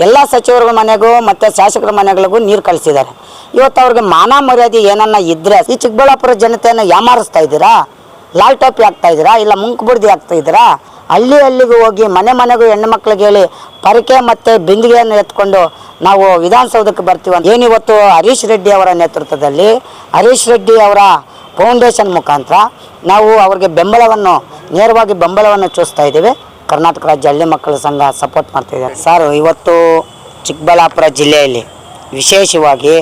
ಎಲ್ಲ ಸಚಿವರ ಮನೆಗೂ ಮತ್ತು ಶಾಸಕರ ಮನೆಗಳಿಗೂ ನೀರು ಕಳಿಸಿದ್ದಾರೆ. ಇವತ್ತು ಅವ್ರಿಗೆ ಮಾನ ಮರ್ಯಾದೆ ಏನನ್ನ ಇದ್ದರೆ ಈ ಚಿಕ್ಕಬಳ್ಳಾಪುರ ಜನತೆಯನ್ನು ಯಾಮಾರಿಸ್ತಾ ಇದ್ದೀರಾ, ಲಾಲ್ ಟೋಪಿ ಆಗ್ತಾ ಇದ್ದೀರಾ, ಇಲ್ಲ ಮುಂಕುಬುಡ್ದಿ ಆಗ್ತಾ ಇದ್ದೀರಾ? ಹಳ್ಳಿಗೂ ಹೋಗಿ ಮನೆಗೂ ಹೆಣ್ಣು ಮಕ್ಳಿಗೆ ಹೇಳಿ ಪರಕೆ ಮತ್ತು ಬಿಂದಿಗೆಯನ್ನು ಎತ್ಕೊಂಡು ನಾವು ವಿಧಾನಸೌಧಕ್ಕೆ ಬರ್ತೀವಿ ಅಂತ ಏನಿವತ್ತು ಹರೀಶ್ ರೆಡ್ಡಿ ಅವರ ನೇತೃತ್ವದಲ್ಲಿ ಹರೀಶ್ ರೆಡ್ಡಿ ಅವರ ಫೌಂಡೇಶನ್ ಮುಖಾಂತರ ನಾವು ಅವ್ರಿಗೆ ನೇರವಾಗಿ ಬೆಂಬಲವನ್ನು ಚೂಸ್ತಾ ಇದ್ದೀವಿ. ಕರ್ನಾಟಕ ರಾಜ್ಯ ಹಳ್ಳಿ ಮಕ್ಕಳ ಸಂಘ ಸಪೋರ್ಟ್ ಮಾಡ್ತಾಯಿದ್ದಾರೆ. ಸರ್, ಇವತ್ತು ಚಿಕ್ಕಬಳ್ಳಾಪುರ ಜಿಲ್ಲೆಯಲ್ಲಿ ವಿಶೇಷವಾಗಿ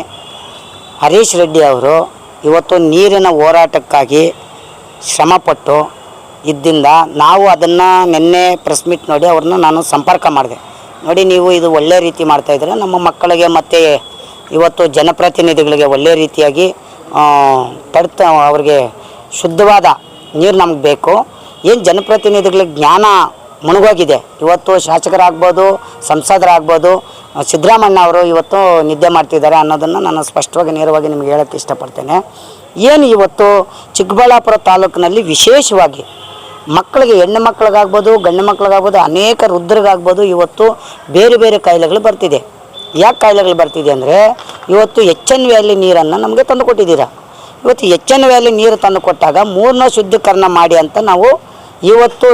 ಹರೀಶ್ ರೆಡ್ಡಿ ಅವರು ಇವತ್ತು ನೀರಿನ ಹೋರಾಟಕ್ಕಾಗಿ ಶ್ರಮಪಟ್ಟು ಇದ್ದಿಂದ ನಾವು ಅದನ್ನು ನಿನ್ನೆ ಪ್ರೆಸ್ ಮೀಟ್ ನೋಡಿ ಅವ್ರನ್ನ ನಾನು ಸಂಪರ್ಕ ಮಾಡಿದೆ. ನೋಡಿ, ನೀವು ಇದು ಒಳ್ಳೆ ರೀತಿ ಮಾಡ್ತಾಯಿದ್ರೆ ನಮ್ಮ ಮಕ್ಕಳಿಗೆ ಮತ್ತು ಇವತ್ತು ಜನಪ್ರತಿನಿಧಿಗಳಿಗೆ ಒಳ್ಳೆ ರೀತಿಯಾಗಿ ಅವ್ರಿಗೆ ಶುದ್ಧವಾದ ನೀರು ನಮ್ಗೆ ಬೇಕು. ಏನು ಜನಪ್ರತಿನಿಧಿಗಳಿಗೆ ಜ್ಞಾನ ಮುಳುಗೋಗಿದೆ. ಇವತ್ತು ಶಾಸಕರಾಗ್ಬೋದು, ಸಂಸದರಾಗ್ಬೋದು, ಸಿದ್ದರಾಮಣ್ಣ ಅವರು ಇವತ್ತು ನಿದ್ದೆ ಮಾಡ್ತಿದ್ದಾರೆ ಅನ್ನೋದನ್ನು ನಾನು ಸ್ಪಷ್ಟವಾಗಿ ನೇರವಾಗಿ ನಿಮಗೆ ಹೇಳೋಕ್ಕೆ ಇಷ್ಟಪಡ್ತೇನೆ. ಏನು ಇವತ್ತು ಚಿಕ್ಕಬಳ್ಳಾಪುರ ತಾಲೂಕಿನಲ್ಲಿ ವಿಶೇಷವಾಗಿ ಮಕ್ಕಳಿಗೆ, ಹೆಣ್ಣು ಮಕ್ಕಳಿಗಾಗ್ಬೋದು, ಗಂಡು ಮಕ್ಕಳಿಗಾಗ್ಬೋದು, ಅನೇಕ ವೃದ್ಧರಿಗಾಗ್ಬೋದು ಇವತ್ತು ಬೇರೆ ಬೇರೆ ಕಾಯಿಲೆಗಳು ಬರ್ತಿದೆ. ಯಾಕೆ ಕಾಯಿಲೆಗಳು ಬರ್ತಿದೆ ಅಂದರೆ ಇವತ್ತು HN ವ್ಯಾಲಿ ನೀರನ್ನು ನಮಗೆ ತಂದು ಕೊಟ್ಟಿದ್ದೀರಾ. ಇವತ್ತು HN ವ್ಯಾಲಿ ನೀರು ತಂದು ಕೊಟ್ಟಾಗ 3ನೇ ಶುದ್ಧೀಕರಣ ಮಾಡಿ ಅಂತ ನಾವು ಇವತ್ತು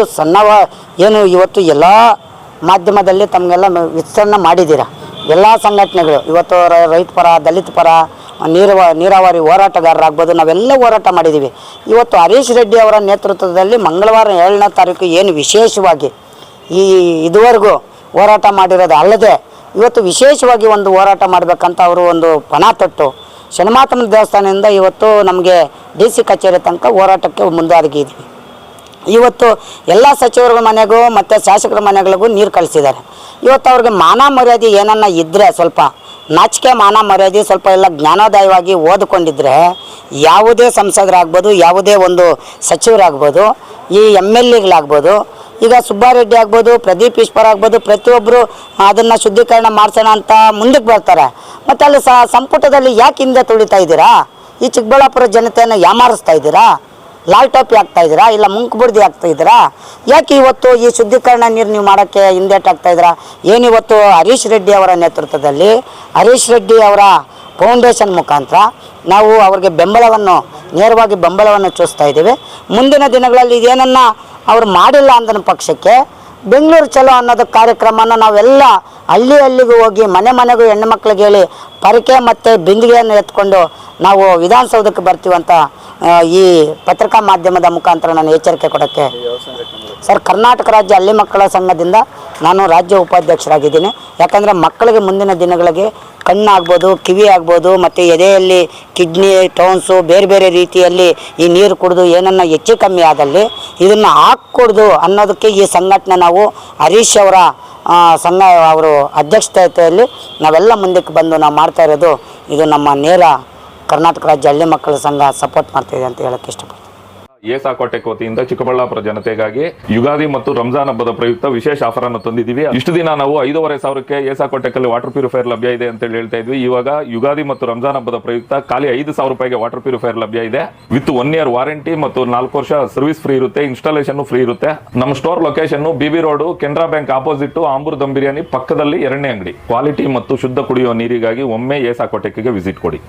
ಇವತ್ತು ಎಲ್ಲ ಮಾಧ್ಯಮದಲ್ಲಿ ತಮಗೆಲ್ಲ ವಿಸ್ತರಣೆ ಮಾಡಿದ್ದೀರಾ. ಎಲ್ಲ ಸಂಘಟನೆಗಳು ಇವತ್ತು ರೈತ ಪರ, ದಲಿತ ಪರ, ನೀರಾವರಿ ಹೋರಾಟಗಾರರಾಗ್ಬೋದು, ನಾವೆಲ್ಲ ಹೋರಾಟ ಮಾಡಿದ್ದೀವಿ. ಇವತ್ತು ಹರೀಶ್ ರೆಡ್ಡಿ ಅವರ ನೇತೃತ್ವದಲ್ಲಿ ಮಂಗಳವಾರ 7ನೇ ತಾರೀಕು ಏನು ವಿಶೇಷವಾಗಿ ಇದುವರೆಗೂ ಹೋರಾಟ ಮಾಡಿರೋದು ಅಲ್ಲದೆ ಇವತ್ತು ವಿಶೇಷವಾಗಿ ಒಂದು ಹೋರಾಟ ಮಾಡಬೇಕಂತ ಅವರು ಒಂದು ಪಣ ತೊಟ್ಟು ಶನಿಮಾತನ ದೇವಸ್ಥಾನದಿಂದ ಇವತ್ತು ನಮಗೆ DC ಕಚೇರಿ ತನಕ ಹೋರಾಟಕ್ಕೆ ಮುಂದಾಗಿದ್ವಿ. ಇವತ್ತು ಎಲ್ಲ ಸಚಿವರ ಮನೆಗೂ ಮತ್ತು ಶಾಸಕರ ಮನೆಗಳಿಗೂ ನೀರು ಕಳಿಸಿದ್ದಾರೆ. ಇವತ್ತು ಅವ್ರಿಗೆ ಮಾನ ಮರ್ಯಾದೆ ಏನನ್ನ ಇದ್ದರೆ, ಸ್ವಲ್ಪ ನಾಚಿಕೆ ಮಾನ ಮರ್ಯಾದೆ ಸ್ವಲ್ಪ ಎಲ್ಲ ಜ್ಞಾನೋದಯವಾಗಿ ಓದಿಕೊಂಡಿದ್ರೆ ಯಾವುದೇ ಸಂಸದರಾಗ್ಬೋದು, ಯಾವುದೇ ಒಂದು ಸಚಿವರಾಗ್ಬೋದು, ಈ MLAಗಳಾಗ್ಬೋದು, ಈಗ ಸುಬ್ಬಾರೆಡ್ಡಿ ಆಗ್ಬೋದು, ಪ್ರದೀಪ್ ಈಶ್ವರ್ ಆಗ್ಬೋದು, ಪ್ರತಿಯೊಬ್ಬರು ಅದನ್ನು ಶುದ್ಧೀಕರಣ ಮಾಡಿಸೋಣ ಅಂತ ಮುಂದಕ್ಕೆ ಬರ್ತಾರೆ. ಮತ್ತು ಅಲ್ಲಿ ಸಂಪುಟದಲ್ಲಿ ಯಾಕೆ ಹಿಂದೆ ತುಳಿತಾ ಇದ್ದೀರಾ? ಈ ಚಿಕ್ಕಬಳ್ಳಾಪುರ ಜನತೆಯನ್ನು ಯಾಮಾರಿಸ್ತಾ ಇದ್ದೀರಾ, ಲಾಲ್ ಟೋಪಿ ಆಗ್ತಾ ಇದ್ದೀರಾ, ಇಲ್ಲ ಮುಂಕುಬುಡ್ದಿ ಆಗ್ತಾ ಇದ್ದೀರಾ? ಯಾಕೆ ಇವತ್ತು ಈ ಶುದ್ಧೀಕರಣ ನೀರು ನೀವು ಮಾಡೋಕ್ಕೆ ಹಿಂದೇಟಾಗ್ತಾ ಇದ್ದೀರಾ? ಏನಿವತ್ತು ಹರೀಶ್ ರೆಡ್ಡಿ ಅವರ ನೇತೃತ್ವದಲ್ಲಿ ಹರೀಶ್ ರೆಡ್ಡಿ ಅವರ ಫೌಂಡೇಶನ್ ಮುಖಾಂತರ ನಾವು ಅವ್ರಿಗೆ ನೇರವಾಗಿ ಬೆಂಬಲವನ್ನು ಚೂಸ್ತಾ ಇದ್ದೀವಿ. ಮುಂದಿನ ದಿನಗಳಲ್ಲಿ ಇದೇನನ್ನು ಅವ್ರು ಮಾಡಿಲ್ಲ ಅಂದನ ಪಕ್ಷಕ್ಕೆ ಬೆಂಗಳೂರು ಚಲೋ ಅನ್ನೋದು ಕಾರ್ಯಕ್ರಮನ ನಾವೆಲ್ಲ ಹಳ್ಳಿಗೂ ಹೋಗಿ ಮನೆಗೂ ಹೆಣ್ಣು ಮಕ್ಳಿಗೆ ಹೇಳಿ ಪರಕೆ ಮತ್ತು ಬಿಂದಿಗೆಯನ್ನು ಎತ್ಕೊಂಡು ನಾವು ವಿಧಾನಸೌಧಕ್ಕೆ ಬರ್ತೀವಿ ಅಂತ ಈ ಪತ್ರಿಕಾ ಮಾಧ್ಯಮದ ಮುಖಾಂತರ ನಾನು ಎಚ್ಚರಿಕೆ ಕೊಡೋಕ್ಕೆ ಸರ್, ಕರ್ನಾಟಕ ರಾಜ್ಯ ಹಳ್ಳಿ ಮಕ್ಕಳ ಸಂಘದಿಂದ ನಾನು ರಾಜ್ಯ ಉಪಾಧ್ಯಕ್ಷರಾಗಿದ್ದೀನಿ. ಯಾಕಂದರೆ ಮಕ್ಕಳಿಗೆ ಮುಂದಿನ ದಿನಗಳಿಗೆ ಕಣ್ಣಾಗ್ಬೋದು, ಕಿವಿ ಆಗ್ಬೋದು, ಮತ್ತು ಎದೆಯಲ್ಲಿ ಕಿಡ್ನಿ ಸ್ಟೋನ್ಸು ಬೇರೆ ಬೇರೆ ರೀತಿಯಲ್ಲಿ ಈ ನೀರು ಕುಡಿದು ಏನನ್ನ ಹೆಚ್ಚು ಕಮ್ಮಿ ಆದಲ್ಲಿ ಇದನ್ನು ಹಾಕ್ಕೊಡ್ದು ಅನ್ನೋದಕ್ಕೆ ಈ ಸಂಘಟನೆ ನಾವು ಹರೀಶ್ ಅವರ ಸಂಘ ಅವರು ಅಧ್ಯಕ್ಷತೆಯಲ್ಲಿ ನಾವೆಲ್ಲ ಮುಂದಕ್ಕೆ ಬಂದು ನಾವು ಮಾಡ್ತಾ ಇರೋದು. ಇದು ನಮ್ಮ ನೇರ ಕರ್ನಾಟಕ ರಾಜ್ಯ ಹಳ್ಳಿ ಮಕ್ಕಳ ಸಂಘ ಸಪೋರ್ಟ್ ಮಾಡ್ತಾಯಿದೆ ಅಂತ ಹೇಳಕ್ಕೆ ಇಷ್ಟಪಡ್ತೀನಿ. ಏಸಾಕೋಟೆಕ್ ವತಿಯಿಂದ ಚಿಕ್ಕಬಳ್ಳಾಪುರ ಜನತೆಗಾಗಿ ಯುಗಾದಿ ಮತ್ತು ರಂಜಾನ್ ಹಬ್ಬದ ಪ್ರಯುಕ್ತ ವಿಶೇಷ ಆಫರ್ ಅನ್ನು ತಂದಿದ್ದೀವಿ. ಇಷ್ಟು ದಿನ ನಾವು 5,500ಕ್ಕೆ ಏಸಾಕೋಟೆಕ್ ಅಲ್ಲಿ ವಾಟರ್ ಪ್ಯೂರಿಫೈಯರ್ ಲಭ್ಯ ಇದೆ ಅಂತ ಹೇಳ್ತಾ ಇದ್ವಿ. ಇವಾಗ ಯುಗಾದಿ ಮತ್ತು ರಂಜಾನ್ ಹಬ್ಬದ ಪ್ರಯುಕ್ತ ಖಾಲಿ 5,000 ರೂಪಾಯಿಗೆ ವಾಟರ್ ಪ್ಯೂರಿಫೈಯರ್ ಲಭ್ಯ ಇದೆ. ವಿತ್ 1 ಇಯರ್ ವಾರಂಟಿ ಮತ್ತು 4 ವರ್ಷ ಸರ್ವಿಸ್ ಫ್ರೀ ಇರುತ್ತೆ. ಇನ್ಸ್ಟಾಲೇಷನ್ ಫ್ರೀ ಇರುತ್ತೆ. ನಮ್ಮ store location BB road, Canara Bank opposite, Ambur dum biryani ಪಕ್ಕದಲ್ಲಿ 2ನೇ ಅಂಗಡಿ. ಕ್ವಾಲಿಟಿ ಮತ್ತು ಶುದ್ಧ ಕುಡಿಯುವ ನೀರಿಗಾಗಿ ಒಮ್ಮೆ ಏಸಾಕೋಟೆಕ್ಗೆ ವಿಸಿಟ್ ಕೊಡಿ.